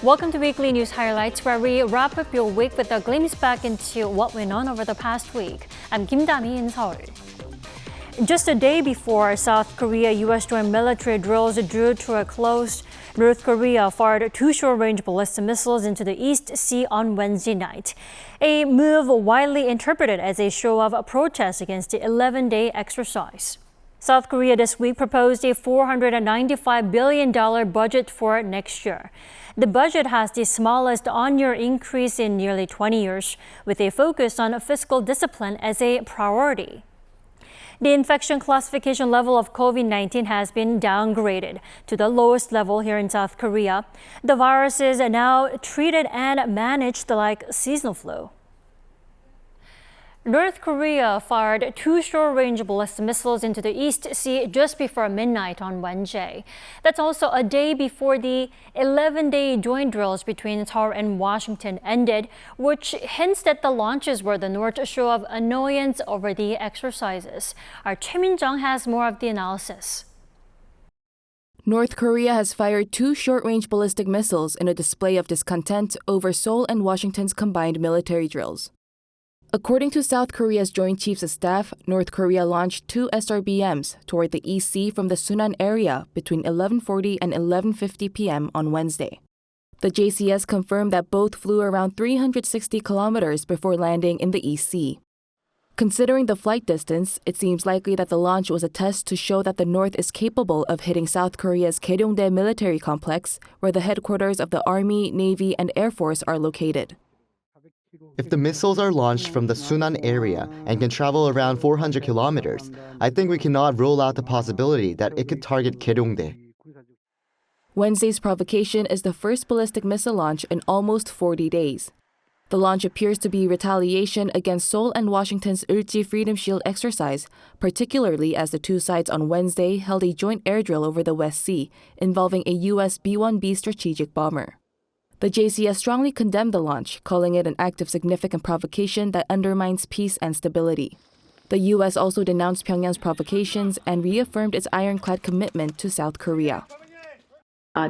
Welcome to Weekly News Highlights, where we wrap up your week with a glimpse back into what went on over the past week. I'm Kim Dami in Seoul. Just a day before South Korea-U.S. joint military drills drew to a close, North Korea fired two short-range ballistic missiles into the East Sea on Wednesday night, a move widely interpreted as a show of protest against the 11-day exercise. South Korea this week proposed a $495 billion budget for next year. The budget has the smallest on-year increase in nearly 20 years, with a focus on fiscal discipline as a priority. The infection classification level of COVID-19 has been downgraded to the lowest level here in South Korea. The virus is now treated and managed like seasonal flu. North Korea fired two short-range ballistic missiles into the East Sea just before midnight on Wednesday. That's also a day before the 11-day joint drills between Seoul and Washington ended, which hints that the launches were the North's show of annoyance over the exercises. Our Kim Min-jung has more of the analysis. North Korea has fired two short-range ballistic missiles in a display of discontent over Seoul and Washington's combined military drills. According to South Korea's Joint Chiefs of Staff, North Korea launched two SRBMs toward the East Sea from the Sunan area between 11:40 and 11:50 p.m. on Wednesday. The JCS confirmed that both flew around 360 kilometers before landing in the East Sea. Considering the flight distance, it seems likely that the launch was a test to show that the North is capable of hitting South Korea's Garyongdae military complex, where the headquarters of the Army, Navy, and Air Force are located. If the missiles are launched from the Sunan area and can travel around 400 kilometers, I think we cannot rule out the possibility that it could target Garyongdae. Wednesday's provocation is the first ballistic missile launch in almost 40 days. The launch appears to be retaliation against Seoul and Washington's Ulji Freedom Shield exercise, particularly as the two sides on Wednesday held a joint air drill over the West Sea involving a U.S. B-1B strategic bomber. The JCS strongly condemned the launch, calling it an act of significant provocation that undermines peace and stability. The U.S. also denounced Pyongyang's provocations and reaffirmed its ironclad commitment to South Korea.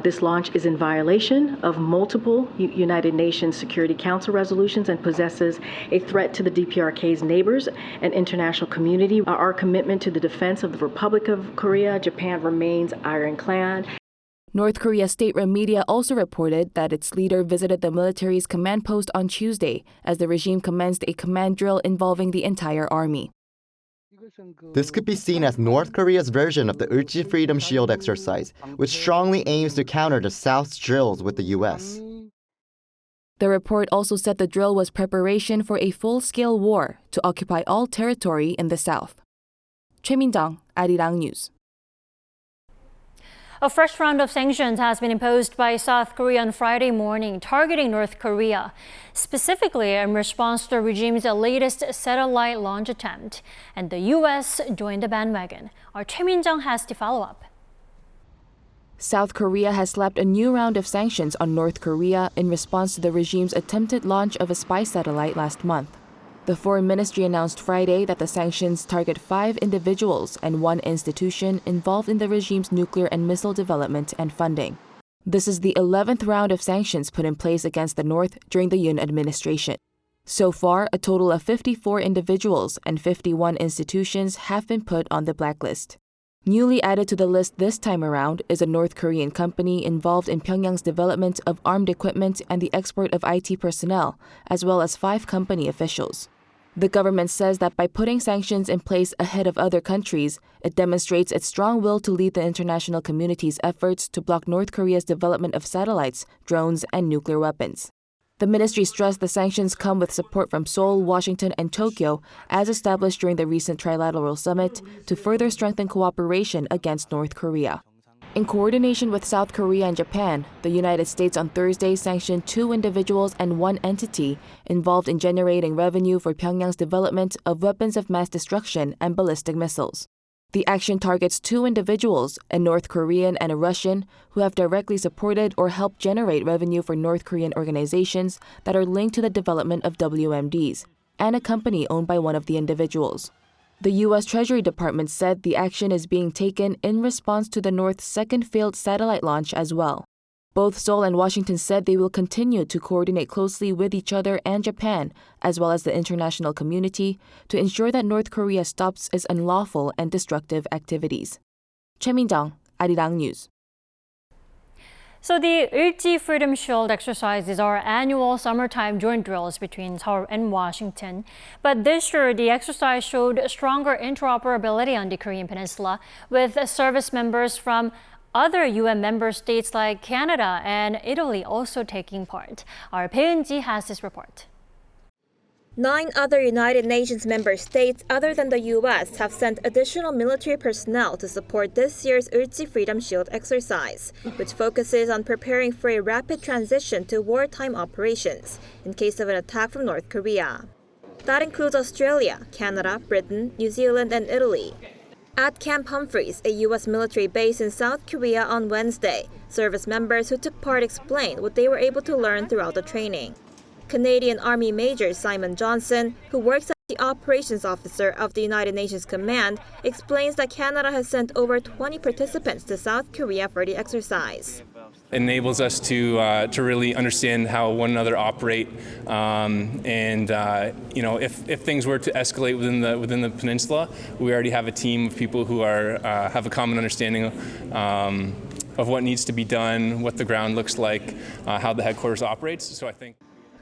This launch is in violation of multiple United Nations Security Council resolutions and possesses a threat to the DPRK's neighbors and international community. Our commitment to the defense of the Republic of Korea, Japan remains ironclad. North Korea state-run media also reported that its leader visited the military's command post on Tuesday as the regime commenced a command drill involving the entire army. This could be seen as North Korea's version of the Ulji Freedom Shield exercise, which strongly aims to counter the South's drills with the U.S. The report also said the drill was preparation for a full-scale war to occupy all territory in the South. Choi Min-jung, Arirang News. A fresh round of sanctions has been imposed by South Korea on Friday morning, targeting North Korea, specifically in response to the regime's latest satellite launch attempt. And the U.S. joined the bandwagon. Our Choi Min-jung has the follow-up. South Korea has slapped a new round of sanctions on North Korea in response to the regime's attempted launch of a spy satellite last month. The Foreign Ministry announced Friday that the sanctions target 5 individuals and 1 institution involved in the regime's nuclear and missile development and funding. This is the 11th round of sanctions put in place against the North during the Yoon administration. So far, a total of 54 individuals and 51 institutions have been put on the blacklist. Newly added to the list this time around is a North Korean company involved in Pyongyang's development of armed equipment and the export of IT personnel, as well as 5 company officials. The government says that by putting sanctions in place ahead of other countries, it demonstrates its strong will to lead the international community's efforts to block North Korea's development of satellites, drones, and nuclear weapons. The ministry stressed the sanctions come with support from Seoul, Washington, and Tokyo, as established during the recent trilateral summit, to further strengthen cooperation against North Korea. In coordination with South Korea and Japan, the United States on Thursday sanctioned 2 individuals and 1 entity involved in generating revenue for Pyongyang's development of weapons of mass destruction and ballistic missiles. The action targets 2 individuals, a North Korean and a Russian, who have directly supported or helped generate revenue for North Korean organizations that are linked to the development of WMDs, and a company owned by one of the individuals. The U.S. Treasury Department said the action is being taken in response to the North's second failed satellite launch as well. Both Seoul and Washington said they will continue to coordinate closely with each other and Japan, as well as the international community, to ensure that North Korea stops its unlawful and destructive activities. Kim Dami, Arirang News. So the Ulji Freedom Shield exercises are annual summertime joint drills between Seoul and Washington. But this year, the exercise showed stronger interoperability on the Korean Peninsula, with service members from other UN member states like Canada and Italy also taking part. Our Peunji has this report. 9 other United Nations member states other than the U.S. have sent additional military personnel to support this year's Ulji Freedom Shield exercise, which focuses on preparing for a rapid transition to wartime operations in case of an attack from North Korea. That includes Australia, Canada, Britain, New Zealand, and Italy. At Camp Humphreys, a U.S. military base in South Korea on Wednesday, service members who took part explained what they were able to learn throughout the training. Canadian Army Major Simon Johnson, who works as the operations officer of the United Nations Command, explains that Canada has sent over 20 participants to South Korea for the exercise. It enables us to really understand how one another operate, if things were to escalate within the peninsula, we already have a team of people who have a common understanding of what needs to be done, what the ground looks like, how the headquarters operates. So I think.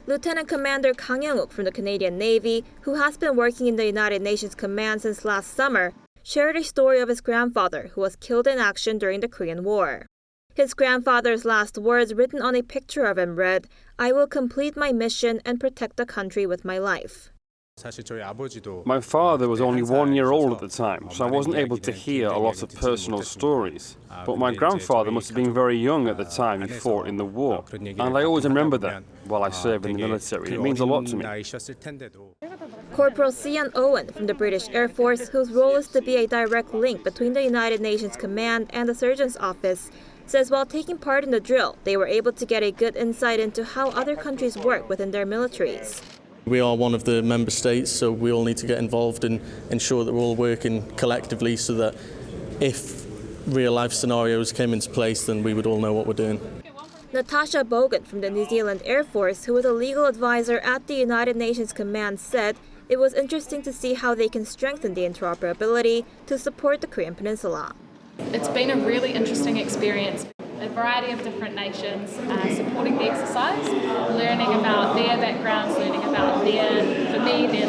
Lieutenant Commander Kang Young-wook from the Canadian Navy, who has been working in the United Nations Command since last summer, shared a story of his grandfather who was killed in action during the Korean War. His grandfather's last words written on a picture of him read, "I will complete my mission and protect the country with my life." My father was only 1 year old at the time, so I wasn't able to hear a lot of personal stories. But my grandfather must have been very young at the time he fought in the war. And I always remember that while I served in the military. It means a lot to me. Corporal Sian Owen from the British Air Force, whose role is to be a direct link between the United Nations Command and the Surgeon's Office, says while taking part in the drill, they were able to get a good insight into how other countries work within their militaries. We are one of the member states, so we all need to get involved and ensure that we're all working collectively so that if real-life scenarios came into place, then we would all know what we're doing. Natasha Bogan from the New Zealand Air Force, who was a legal advisor at the United Nations Command, said it was interesting to see how they can strengthen the interoperability to support the Korean Peninsula. It's been a really interesting experience. A variety of different nations supporting the exercise, learning about their backgrounds, learning about their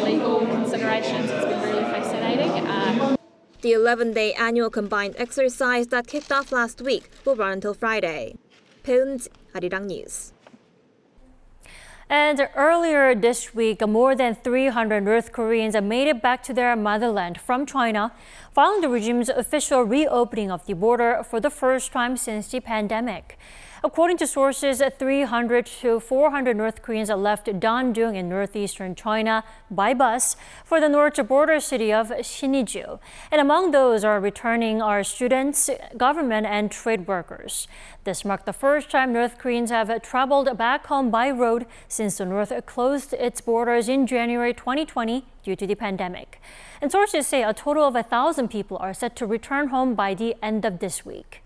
legal considerations. It's been really fascinating. The 11-day annual combined exercise that kicked off last week will run until Friday. Peunji, Arirang News. And earlier this week, more than 300 North Koreans made it back to their motherland from China, following the regime's official reopening of the border for the first time since the pandemic. According to sources, 300 to 400 North Koreans left Dandong in northeastern China by bus for the north border city of Siniju. And among those returning are students, government, and trade workers. This marked the first time North Koreans have traveled back home by road since the North closed its borders in January 2020 due to the pandemic. And sources say a total of 1,000 people are set to return home by the end of this week.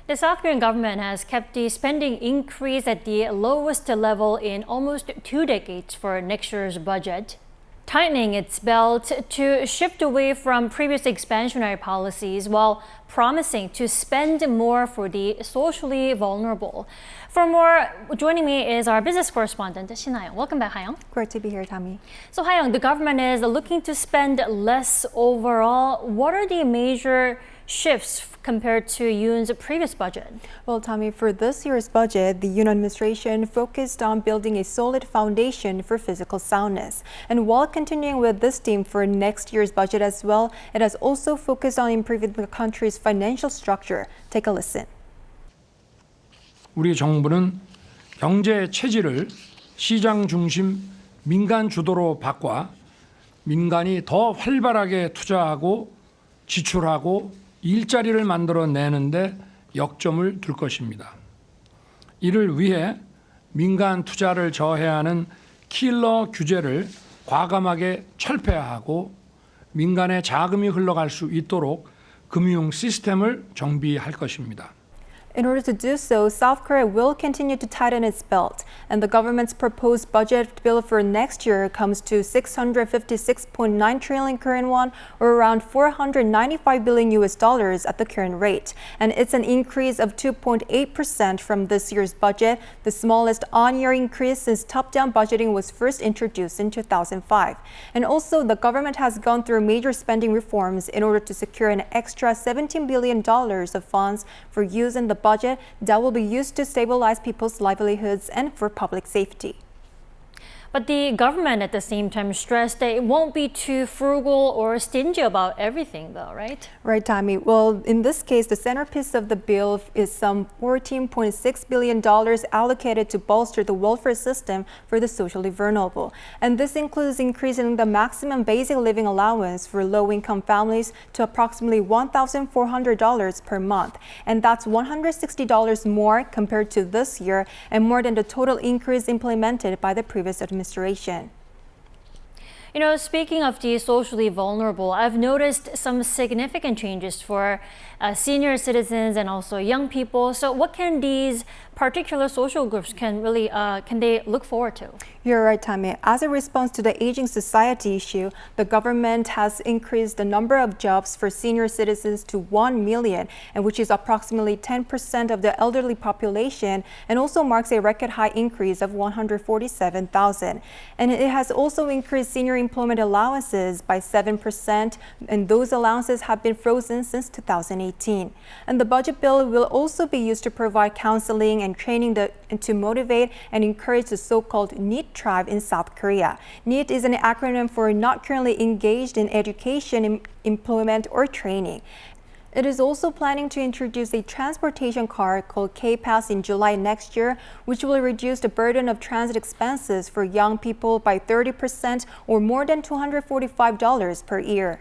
The South Korean government has kept the spending increase at the lowest level in almost 2 decades for next year's budget, tightening its belt to shift away from previous expansionary policies while promising to spend more for the socially vulnerable. For more, joining me is our business correspondent, Shin Ha-young. Welcome back, Ha-young. Great to be here, Dami. So, Ha-young, the government is looking to spend less overall. What are the major shifts compared to Yoon's previous budget? Well, Tommy, for this year's budget, the Yoon administration focused on building a solid foundation for physical soundness. And while continuing with this theme for next year's budget as well, it has also focused on improving the country's financial structure. Take a listen. 우리 정부는 경제 체질을 시장 중심 민간 주도로 바꿔 민간이 더 활발하게 투자하고 지출하고 일자리를 만들어내는데 역점을 둘 것입니다. 이를 위해 민간 투자를 저해하는 킬러 규제를 과감하게 철폐하고 민간에 자금이 흘러갈 수 있도록 금융 시스템을 정비할 것입니다. In order to do so, South Korea will continue to tighten its belt, and the government's proposed budget bill for next year comes to 656.9 trillion Korean won, or around $495 billion at the current rate. And it's an increase of 2.8% from this year's budget, the smallest on-year increase since top-down budgeting was first introduced in 2005. And also, the government has gone through major spending reforms in order to secure an extra $17 billion of funds for use in the budget that will be used to stabilize people's livelihoods and for public safety. But the government at the same time stressed that it won't be too frugal or stingy about everything though, right? Right, Dami. Well, in this case, the centerpiece of the bill is some $14.6 billion allocated to bolster the welfare system for the socially vulnerable. And this includes increasing the maximum basic living allowance for low-income families to approximately $1,400 per month. And that's $160 more compared to this year and more than the total increase implemented by the previous administration. You know, speaking of the socially vulnerable, I've noticed some significant changes for senior citizens and also young people. So what can these particular social groups can they look forward to? You're right, Tammy. As a response to the aging society issue, the government has increased the number of jobs for senior citizens to 1 million, and which is approximately 10% of the elderly population, and also marks a record high increase of 147,000. And it has also increased senior employment allowances by 7%, and those allowances have been frozen since 2018. And the budget bill will also be used to provide counseling and training to motivate and encourage the so-called NEET tribe in South Korea. NEET is an acronym for not currently engaged in education, employment, or training. It is also planning to introduce a transportation card called K-Pass in July next year, which will reduce the burden of transit expenses for young people by 30% or more than $245 per year.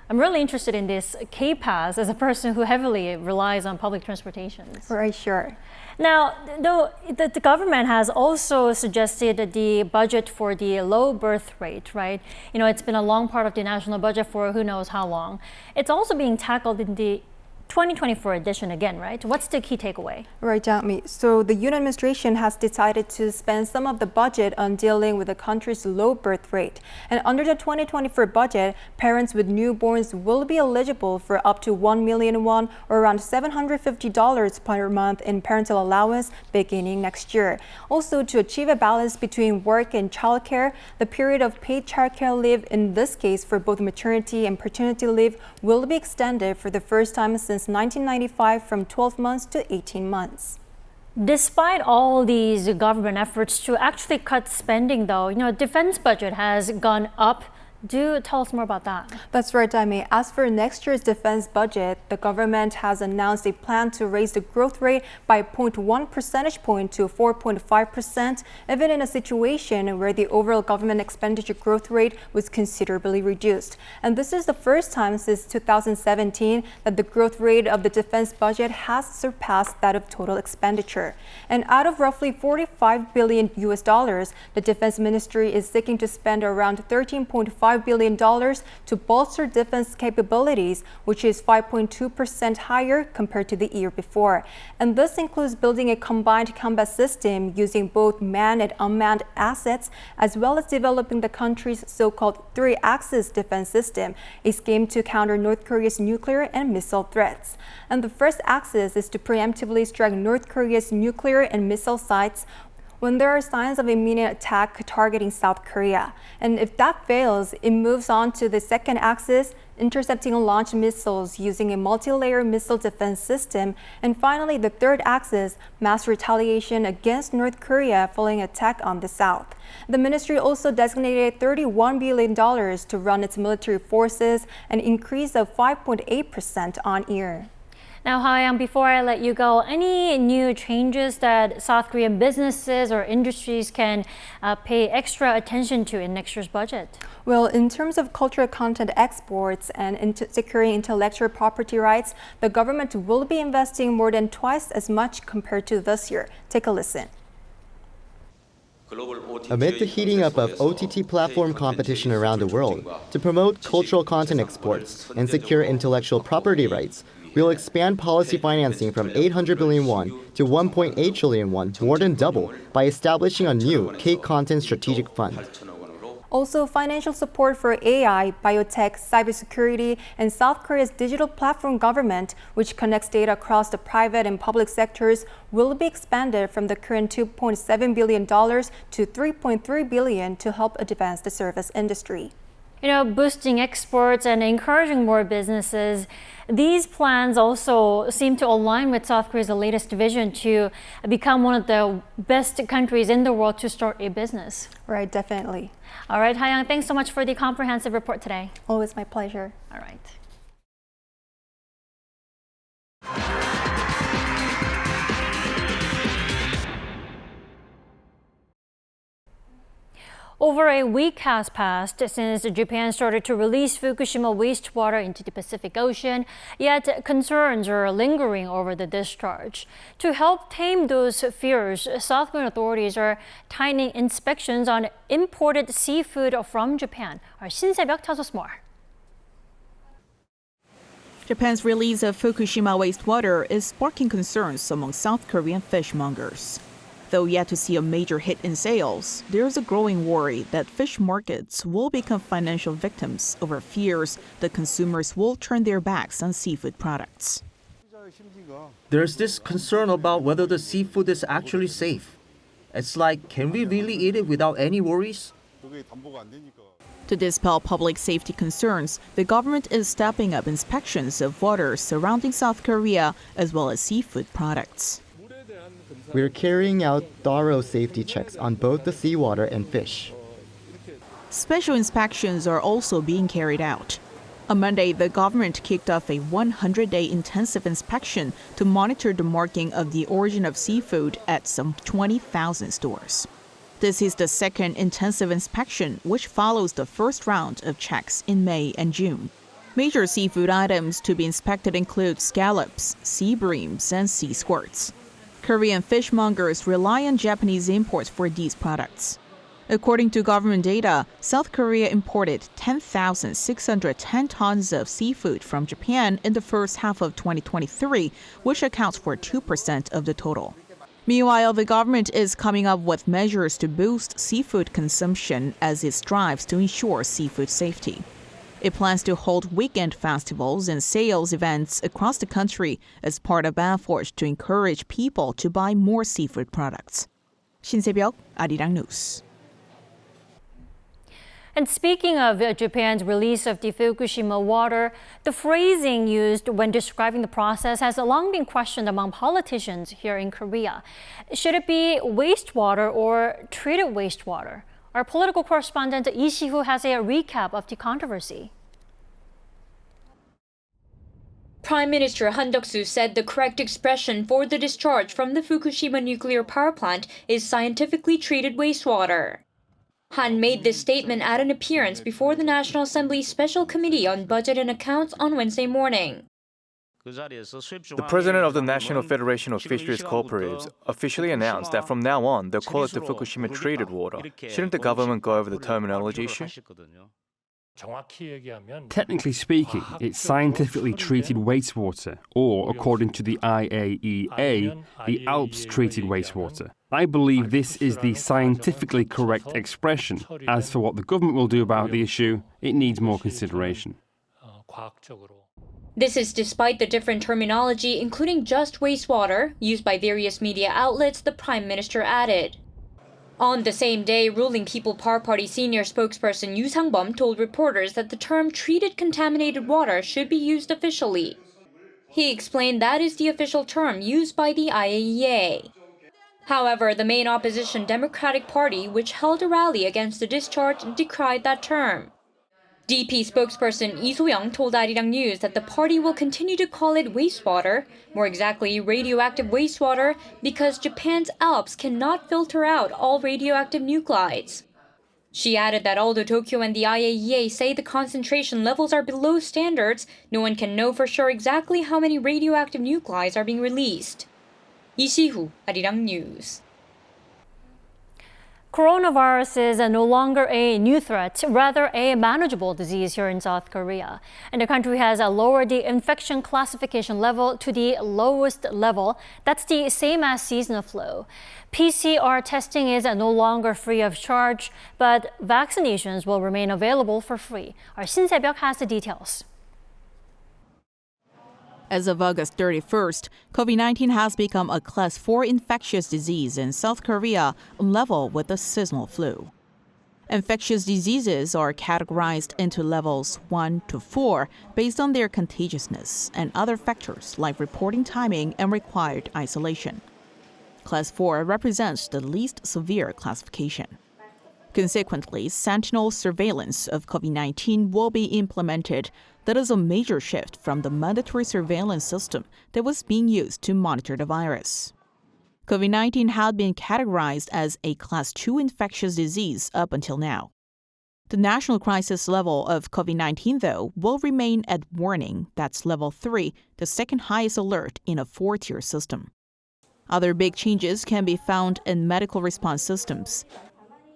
I'm really interested in this K-Pass as a person who heavily relies on public transportation. Right, sure. Now, though, the government has also suggested the budget for the low birth rate, right? You know, it's been a long part of the national budget for who knows how long. It's also being tackled in the 2024 edition again, right? What's the key takeaway? Right, Dami. So the Yoon administration has decided to spend some of the budget on dealing with the country's low birth rate. And under the 2024 budget, parents with newborns will be eligible for up to 1 million won, or around $750 per month in parental allowance beginning next year. Also, to achieve a balance between work and childcare, the period of paid childcare leave, in this case for both maternity and paternity leave, will be extended for the first time since 1995 from 12 months to 18 months. Despite all these government efforts to actually cut spending, though, you know, defense budget has gone up. Do tell us more about that. That's right, Dami. As for next year's defense budget, the government has announced a plan to raise the growth rate by 0.1 percentage point to 4.5%, even in a situation where the overall government expenditure growth rate was considerably reduced. And this is the first time since 2017 that the growth rate of the defense budget has surpassed that of total expenditure. And out of roughly $45 billion, the Defense Ministry is seeking to spend around $13.5 billion to bolster defense capabilities, which is 5.2% higher compared to the year before. And this includes building a combined combat system using both manned and unmanned assets, as well as developing the country's so-called three-axis defense system, a scheme to counter North Korea's nuclear and missile threats. And the first axis is to preemptively strike North Korea's nuclear and missile sites when there are signs of imminent attack targeting South Korea. And if that fails, it moves on to the second axis, intercepting launch missiles using a multi-layer missile defense system. And finally, the third axis, mass retaliation against North Korea following attack on the South. The ministry also designated $31 billion to run its military forces, an increase of 5.8% on year. Now, Hayoung, before I let you go, any new changes that South Korean businesses or industries can pay extra attention to in next year's budget? Well, in terms of cultural content exports and securing intellectual property rights, the government will be investing more than twice as much compared to this year. Take a listen. Amid the heating up of OTT platform competition around the world, to promote cultural content exports and secure intellectual property rights, we will expand policy financing from 800 billion won to 1.8 trillion won, more than double, by establishing a new K-Content Strategic Fund. Also, financial support for AI, biotech, cybersecurity, and South Korea's digital platform government, which connects data across the private and public sectors, will be expanded from the current $2.7 billion to $3.3 billion to help advance the service industry. Boosting exports and encouraging more businesses. These plans also seem to align with South Korea's latest vision to become one of the best countries in the world to start a business. Right, definitely. All right, Ha-young, thanks so much for the comprehensive report today. Always my pleasure. All right. Over a week has passed since Japan started to release Fukushima wastewater into the Pacific Ocean, yet concerns are lingering over the discharge. To help tame those fears, South Korean authorities are tightening inspections on imported seafood from Japan. Our 신세벽 tells us more. Japan's release of Fukushima wastewater is sparking concerns among South Korean fishmongers. Though yet to see a major hit in sales, there is a growing worry that fish markets will become financial victims over fears that consumers will turn their backs on seafood products. There's this concern about whether the seafood is actually safe. It's like, can we really eat it without any worries? To dispel public safety concerns, the government is stepping up inspections of waters surrounding South Korea as well as seafood products. We are carrying out thorough safety checks on both the seawater and fish. Special inspections are also being carried out. On Monday, the government kicked off a 100-day intensive inspection to monitor the marking of the origin of seafood at some 20,000 stores. This is the second intensive inspection, which follows the first round of checks in May and June. Major seafood items to be inspected include scallops, sea breams, and sea squirts. Korean fishmongers rely on Japanese imports for these products. According to government data, South Korea imported 10,610 tons of seafood from Japan in the first half of 2023, which accounts for 2% of the total. Meanwhile, the government is coming up with measures to boost seafood consumption as it strives to ensure seafood safety. It plans to hold weekend festivals and sales events across the country as part of efforts to encourage people to buy more seafood products. 신세벽, Arirang News. And speaking of Japan's release of the Fukushima water, the phrasing used when describing the process has long been questioned among politicians here in Korea. Should it be wastewater or treated wastewater? Our political correspondent Lee Si-hoo has a recap of the controversy. Prime Minister Han Duck-soo said the correct expression for the discharge from the Fukushima nuclear power plant is scientifically treated wastewater. Han made this statement at an appearance before the National Assembly's Special Committee on Budget and Accounts on Wednesday morning. The president of the National Federation of Fisheries Cooperatives officially announced that from now on they'll call it the Fukushima treated water. Shouldn't the government go over the terminology issue? Technically speaking, it's scientifically treated wastewater, or according to the IAEA, the ALPS treated wastewater. I believe this is the scientifically correct expression. As for what the government will do about the issue, it needs more consideration. This is despite the different terminology, including just wastewater, used by various media outlets, the Prime Minister added. On the same day, ruling People Power Party senior spokesperson Yoo Sang-bum told reporters that the term treated contaminated water should be used officially. He explained that is the official term used by the IAEA. However, the main opposition Democratic Party, which held a rally against the discharge, decried that term. DP spokesperson Lee So-young told Arirang News that the party will continue to call it wastewater, more exactly radioactive wastewater, because Japan's ALPS cannot filter out all radioactive nuclides. She added that although Tokyo and the IAEA say the concentration levels are below standards, no one can know for sure exactly how many radioactive nuclides are being released. Lee Si-hoo, Arirang News. Coronavirus is no longer a new threat, rather a manageable disease here in South Korea. And the country has lowered the infection classification level to the lowest level. That's the same as seasonal flu. PCR testing is no longer free of charge, but vaccinations will remain available for free. Our Shin Se-byuk has the details. As of August 31st, COVID-19 has become a Class 4 infectious disease in South Korea, on level with the seasonal flu. Infectious diseases are categorized into levels 1 to 4 based on their contagiousness and other factors like reporting timing and required isolation. Class 4 represents the least severe classification. Consequently, sentinel surveillance of COVID-19 will be implemented. That is a major shift from the mandatory surveillance system that was being used to monitor the virus. COVID-19 had been categorized as a Class 2 infectious disease up until now. The national crisis level of COVID-19, though, will remain at warning. That's level 3, the second highest alert in a 4-tier system. Other big changes can be found in medical response systems.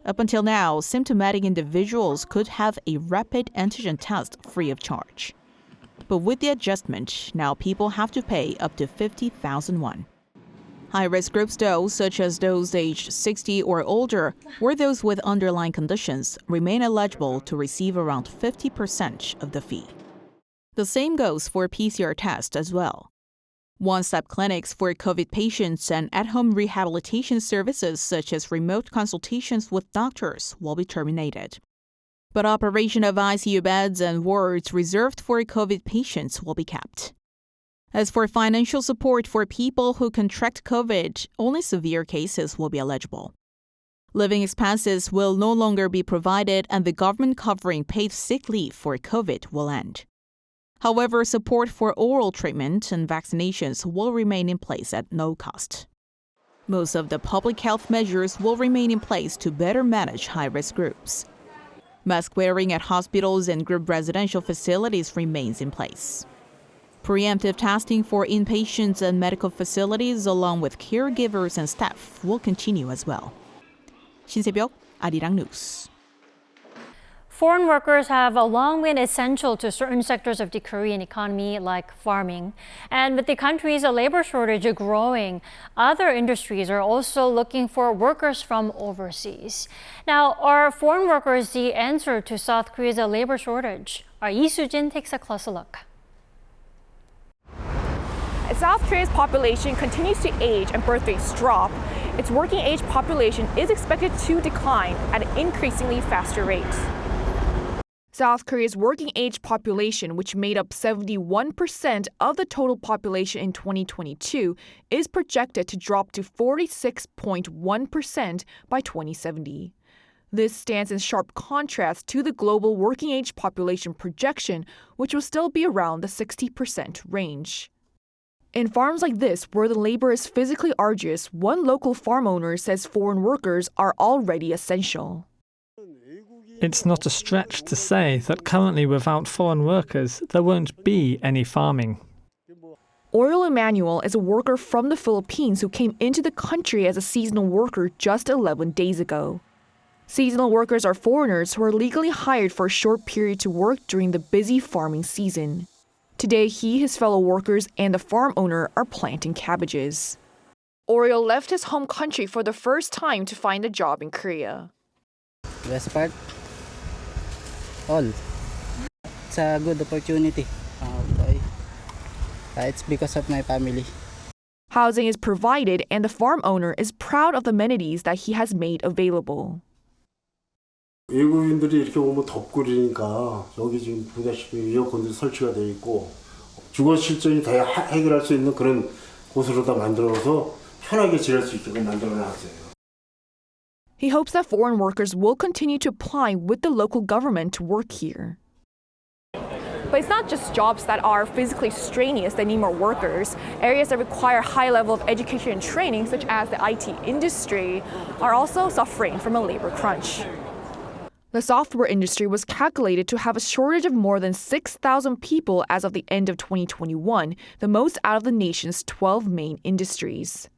Up until now, symptomatic individuals could have a rapid antigen test free of charge. But with the adjustment, now people have to pay up to 50,000 won. High-risk groups, though, such as those aged 60 or older, or those with underlying conditions, remain eligible to receive around 50% of the fee. The same goes for PCR tests as well. One-stop clinics for COVID patients and at-home rehabilitation services such as remote consultations with doctors will be terminated. But operation of ICU beds and wards reserved for COVID patients will be kept. As for financial support for people who contract COVID, only severe cases will be eligible. Living expenses will no longer be provided and the government covering paid sick leave for COVID will end. However, support for oral treatment and vaccinations will remain in place at no cost. Most of the public health measures will remain in place to better manage high-risk groups. Mask wearing at hospitals and group residential facilities remains in place. Preemptive testing for inpatients and medical facilities along with caregivers and staff will continue as well. Shin Se-byuk, Arirang News. Foreign workers have long been essential to certain sectors of the Korean economy, like farming. And with the country's labor shortage growing, other industries are also looking for workers from overseas. Now, are foreign workers the answer to South Korea's labor shortage? Our Lee Soo-jin takes a closer look. As South Korea's population continues to age and birth rates drop, its working age population is expected to decline at an increasingly faster rate. South Korea's working age population, which made up 71% of the total population in 2022, is projected to drop to 46.1% by 2070. This stands in sharp contrast to the global working age population projection, which will still be around the 60% range. In farms like this, where the labor is physically arduous, one local farm owner says foreign workers are already essential. It's not a stretch to say that currently without foreign workers, there won't be any farming. Oriol Emmanuel is a worker from the Philippines who came into the country as a seasonal worker just 11 days ago. Seasonal workers are foreigners who are legally hired for a short period to work during the busy farming season. Today, he, his fellow workers, and the farm owner are planting cabbages. Oriol left his home country for the first time to find a job in Korea. Best part? All. It's a good opportunity. It's because of my family. Housing is provided and the farm owner is proud of the amenities that he has made available. 외국인들이 이렇게 오면 덥고 그러니까 여기 지금 보다시피 에어컨도 설치가 돼 있고 주거 실정이 다 해결할 수 있는 그런 곳으로 다 만들어서 편하게 지낼 수 있게끔 만들어 놨어요. He hopes that foreign workers will continue to apply with the local government to work here. But it's not just jobs that are physically strenuous that need more workers. Areas that require high level of education and training, such as the IT industry, are also suffering from a labor crunch. The software industry was calculated to have a shortage of more than 6,000 people as of the end of 2021, the most out of the nation's 12 main industries.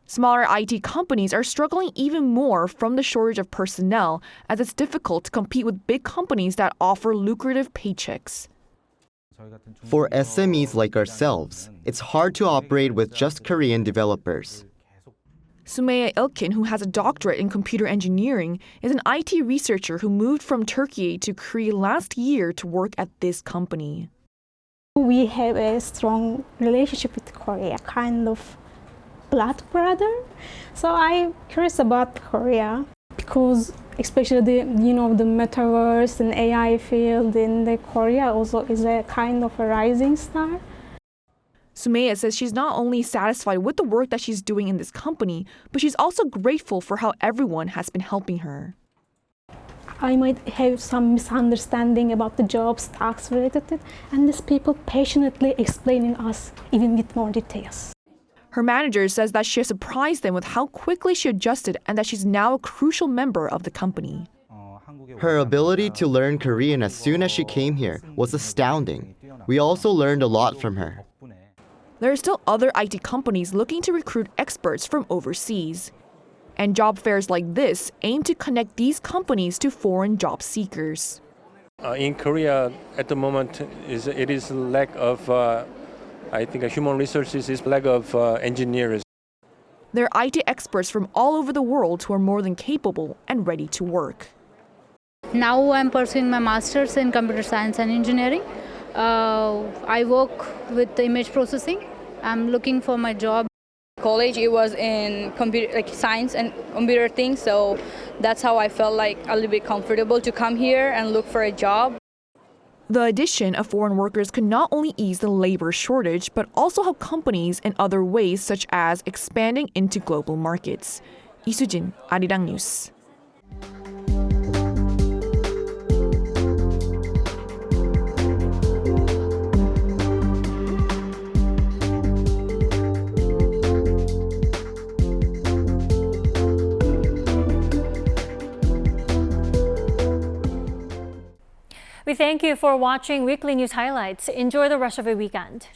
Smaller IT companies are struggling even more from the shortage of personnel, as it's difficult to compete with big companies that offer lucrative paychecks. For SMEs like ourselves, it's hard to operate with just Korean developers. Sumaya Ilkin, who has a doctorate in computer engineering, is an IT researcher who moved from Turkey to Korea last year to work at this company. We have a strong relationship with Korea, kind of blood brother. So I'm curious about Korea because especially the metaverse and AI field in the Korea also is a kind of a rising star. Sumaya says she's not only satisfied with the work that she's doing in this company, but she's also grateful for how everyone has been helping her. I might have some misunderstanding about the jobs, tasks related to it, and these people patiently explaining us even with more details. Her manager says that she has surprised them with how quickly she adjusted and that she's now a crucial member of the company. Her ability to learn Korean as soon as she came here was astounding. We also learned a lot from her. There are still other IT companies looking to recruit experts from overseas. And job fairs like this aim to connect these companies to foreign job seekers. In Korea, at the moment, it is lack of, human resources, is lack of engineers. There are IT experts from all over the world who are more than capable and ready to work. Now I'm pursuing my master's in computer science and engineering. I work with image processing. I'm looking for my job. College, it was in computer, like science and computer things, so that's how I felt like a little bit comfortable to come here and look for a job. The addition of foreign workers could not only ease the labor shortage, but also help companies in other ways, such as expanding into global markets. 이수진, Arirang News. We thank you for watching Weekly News Highlights. Enjoy the rest of your weekend.